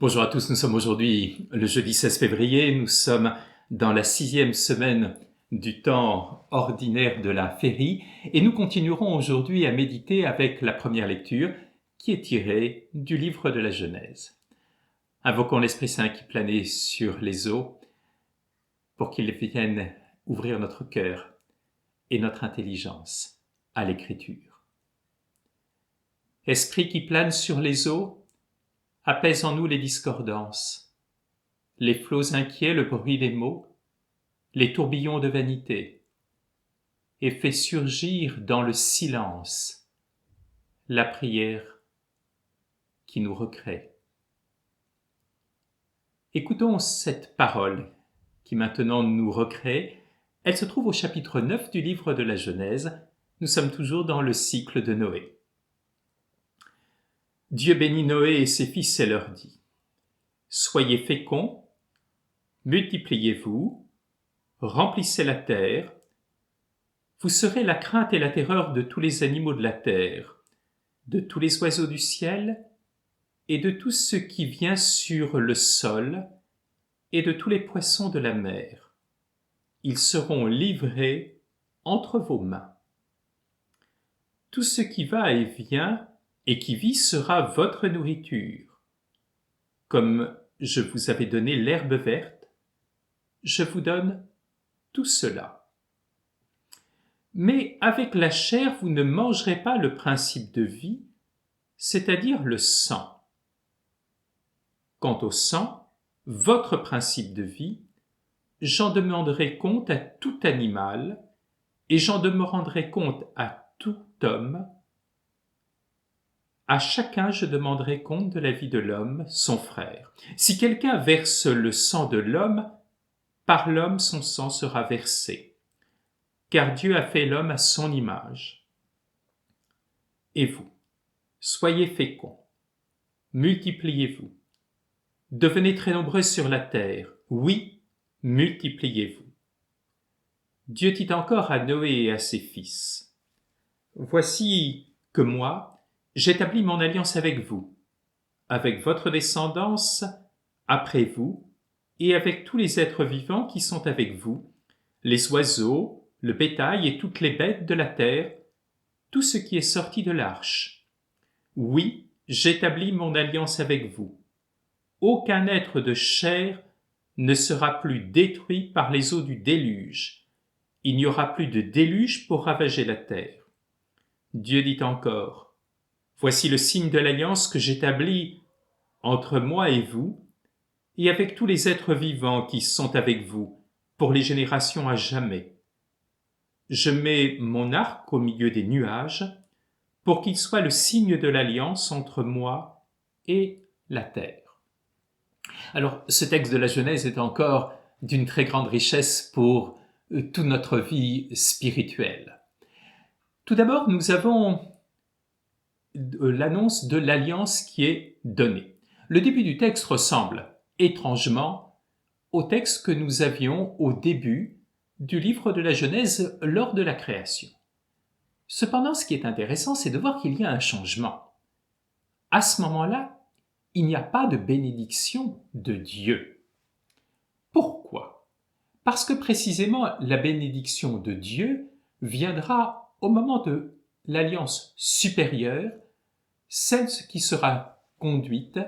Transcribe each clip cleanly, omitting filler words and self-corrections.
Bonjour à tous, nous sommes aujourd'hui le jeudi 16 février, nous sommes dans la 6e semaine du temps ordinaire de la Férie et nous continuerons aujourd'hui à méditer avec la première lecture qui est tirée du livre de la Genèse. Invoquons l'Esprit Saint qui planait sur les eaux pour qu'il vienne ouvrir notre cœur et notre intelligence à l'écriture. Esprit qui plane sur les eaux, apaise en nous les discordances, les flots inquiets, le bruit des mots, les tourbillons de vanité, et fais surgir dans le silence la prière qui nous recrée. Écoutons cette parole qui maintenant nous recrée. Elle se trouve au chapitre 9 du livre de la Genèse. Nous sommes toujours dans le cycle de Noé. Dieu bénit Noé et ses fils et leur dit : soyez féconds, multipliez-vous, remplissez la terre, vous serez la crainte et la terreur de tous les animaux de la terre, de tous les oiseaux du ciel et de tout ce qui vient sur le sol et de tous les poissons de la mer. Ils seront livrés entre vos mains. Tout ce qui va et vient et qui vit sera votre nourriture. Comme je vous avais donné l'herbe verte, je vous donne tout cela. Mais avec la chair, vous ne mangerez pas le principe de vie, c'est-à-dire le sang. Quant au sang, votre principe de vie, j'en demanderai compte à tout animal, et j'en demanderai compte à tout homme. À chacun je demanderai compte de la vie de l'homme, son frère. Si quelqu'un verse le sang de l'homme, par l'homme son sang sera versé, car Dieu a fait l'homme à son image. Et vous, soyez féconds, multipliez-vous, devenez très nombreux sur la terre, oui, multipliez-vous. Dieu dit encore à Noé et à ses fils : voici que moi, j'établis mon alliance avec vous, avec votre descendance après vous, et avec tous les êtres vivants qui sont avec vous, les oiseaux, le bétail et toutes les bêtes de la terre, tout ce qui est sorti de l'arche. Oui, j'établis mon alliance avec vous. Aucun être de chair ne sera plus détruit par les eaux du déluge. Il n'y aura plus de déluge pour ravager la terre. Dieu dit encore : voici le signe de l'alliance que j'établis entre moi et vous, et avec tous les êtres vivants qui sont avec vous, pour les générations à jamais. Je mets mon arc au milieu des nuages, pour qu'il soit le signe de l'alliance entre moi et la terre. Alors, ce texte de la Genèse est encore d'une très grande richesse pour toute notre vie spirituelle. Tout d'abord, nous avons l'annonce de l'alliance qui est donnée. Le début du texte ressemble étrangement au texte que nous avions au début du livre de la Genèse lors de la création. Cependant, ce qui est intéressant, c'est de voir qu'il y a un changement. À ce moment-là, il n'y a pas de bénédiction de Dieu. Pourquoi ? Parce que précisément, la bénédiction de Dieu viendra au moment de l'alliance supérieure, celle qui sera conduite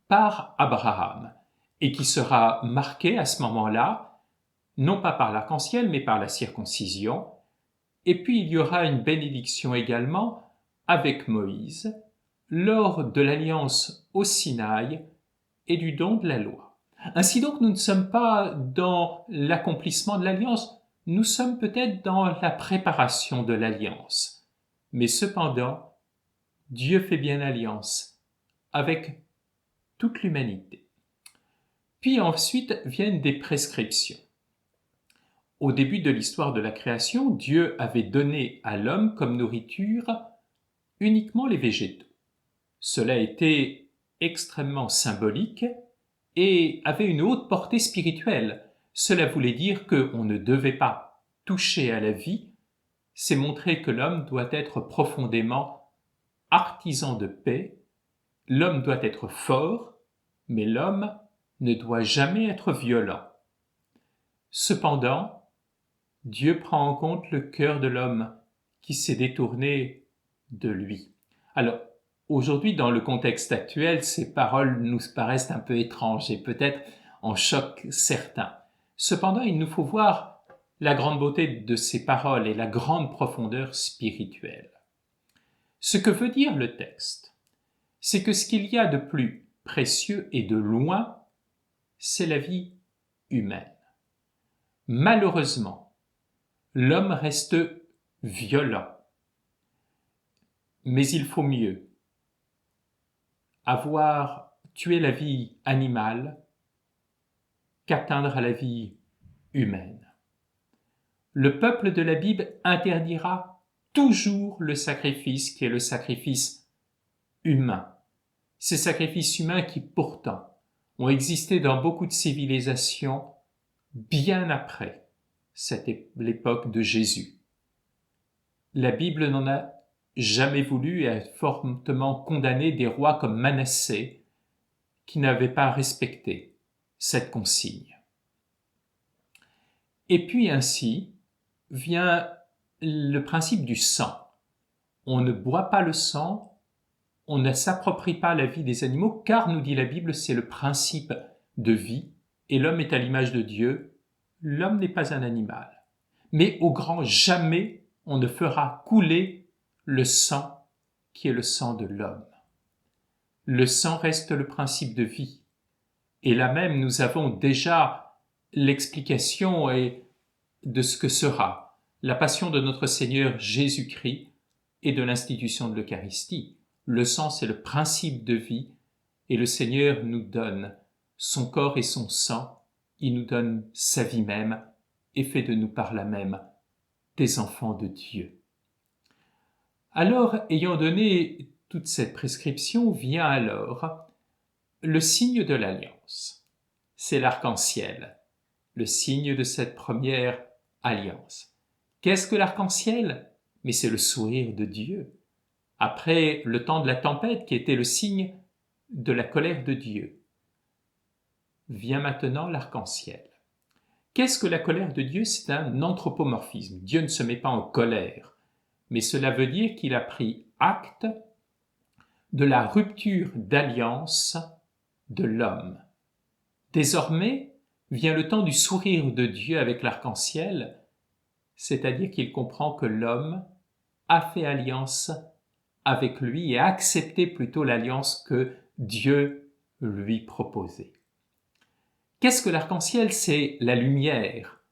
par Abraham et qui sera marquée à ce moment-là, non pas par l'arc-en-ciel, mais par la circoncision. Et puis il y aura une bénédiction également avec Moïse lors de l'alliance au Sinaï et du don de la loi. Ainsi donc, nous ne sommes pas dans l'accomplissement de l'alliance, nous sommes peut-être dans la préparation de l'alliance. Mais cependant, Dieu fait bien alliance avec toute l'humanité. Puis ensuite viennent des prescriptions. Au début de l'histoire de la création, Dieu avait donné à l'homme comme nourriture uniquement les végétaux. Cela était extrêmement symbolique et avait une haute portée spirituelle. Cela voulait dire qu'on ne devait pas toucher à la vie, c'est montrer que l'homme doit être profondément artisan de paix, l'homme doit être fort, mais l'homme ne doit jamais être violent. Cependant, Dieu prend en compte le cœur de l'homme qui s'est détourné de lui. Alors, aujourd'hui, dans le contexte actuel, ces paroles nous paraissent un peu étranges et peut-être en choquent certains. Cependant, il nous faut voir la grande beauté de ces paroles et la grande profondeur spirituelle. Ce que veut dire le texte, c'est que ce qu'il y a de plus précieux et de loin, c'est la vie humaine. Malheureusement, l'homme reste violent, mais il faut mieux avoir tué la vie animale qu'atteindre à la vie humaine. Le peuple de la Bible interdira toujours le sacrifice qui est le sacrifice humain. Ces sacrifices humains qui pourtant ont existé dans beaucoup de civilisations bien après l'époque de Jésus. La Bible n'en a jamais voulu et a fortement condamné des rois comme Manassé qui n'avaient pas respecté cette consigne. Et puis ainsi vient le principe du sang. On ne boit pas le sang, on ne s'approprie pas la vie des animaux, car, nous dit la Bible, c'est le principe de vie, et l'homme est à l'image de Dieu. L'homme n'est pas un animal. Mais au grand jamais, on ne fera couler le sang qui est le sang de l'homme. Le sang reste le principe de vie. Et là même, nous avons déjà l'explication de ce que sera la passion de notre Seigneur Jésus-Christ et de l'institution de l'Eucharistie. Le sang, c'est le principe de vie, et le Seigneur nous donne son corps et son sang, il nous donne sa vie même, et fait de nous par là même des enfants de Dieu. Alors, ayant donné toute cette prescription, vient alors le signe de l'alliance. C'est l'arc-en-ciel, le signe de cette première alliance. Qu'est-ce que l'arc-en-ciel? Mais c'est le sourire de Dieu. Après le temps de la tempête qui était le signe de la colère de Dieu, vient maintenant l'arc-en-ciel. Qu'est-ce que la colère de Dieu? C'est un anthropomorphisme. Dieu ne se met pas en colère, mais cela veut dire qu'il a pris acte de la rupture d'alliance de l'homme. Désormais vient le temps du sourire de Dieu avec l'arc-en-ciel, c'est-à-dire qu'il comprend que l'homme a fait alliance avec lui et a accepté plutôt l'alliance que Dieu lui proposait. Qu'est-ce que l'arc-en-ciel? C'est la lumière.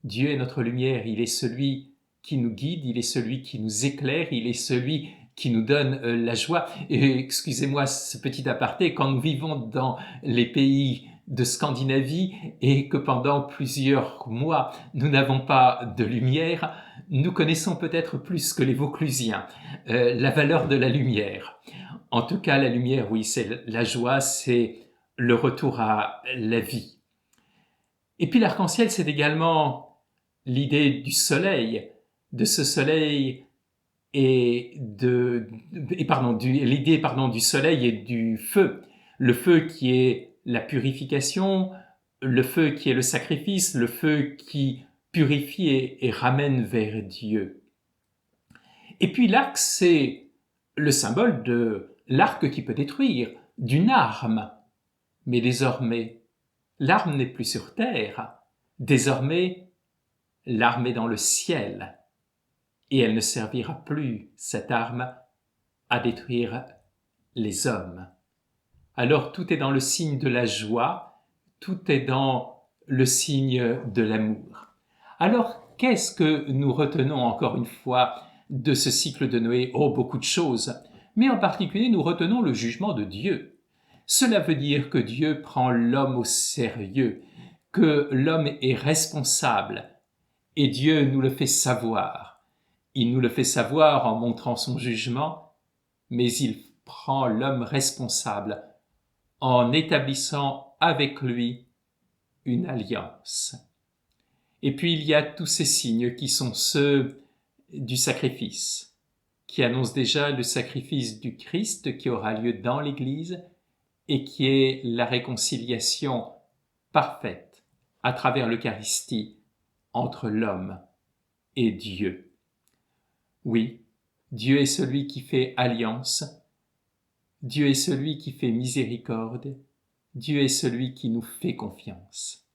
Dieu est notre lumière, il est celui qui nous guide, il est celui qui nous éclaire, il est celui qui nous donne la joie. Et excusez-moi ce petit aparté, quand nous vivons dans les pays de Scandinavie et que pendant plusieurs mois nous n'avons pas de lumière, nous connaissons peut-être plus que les Vauclusiens la valeur de la lumière. En tout cas, la lumière, oui, c'est la joie, c'est le retour à la vie. Et puis l'arc-en-ciel, c'est également l'idée du soleil, de ce soleil l'idée du soleil et du feu. Le feu qui est la purification, le feu qui est le sacrifice, le feu qui purifie et ramène vers Dieu. Et puis l'arc, c'est le symbole de l'arc qui peut détruire, d'une arme. Mais désormais, l'arme n'est plus sur terre. Désormais, l'arme est dans le ciel. Et elle ne servira plus, cette arme, à détruire les hommes. Alors tout est dans le signe de la joie, tout est dans le signe de l'amour. Alors, qu'est-ce que nous retenons encore une fois de ce cycle de Noé? Oh, beaucoup de choses. Mais en particulier, nous retenons le jugement de Dieu. Cela veut dire que Dieu prend l'homme au sérieux, que l'homme est responsable, et Dieu nous le fait savoir. Il nous le fait savoir en montrant son jugement, mais il prend l'homme responsable en établissant avec lui une alliance. Et puis il y a tous ces signes qui sont ceux du sacrifice, qui annoncent déjà le sacrifice du Christ qui aura lieu dans l'Église et qui est la réconciliation parfaite à travers l'Eucharistie entre l'homme et Dieu. Oui, Dieu est celui qui fait alliance, Dieu est celui qui fait miséricorde, Dieu est celui qui nous fait confiance.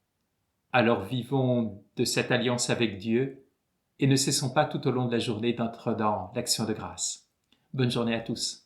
Alors vivons de cette alliance avec Dieu et ne cessons pas tout au long de la journée d'entrer dans l'action de grâce. Bonne journée à tous.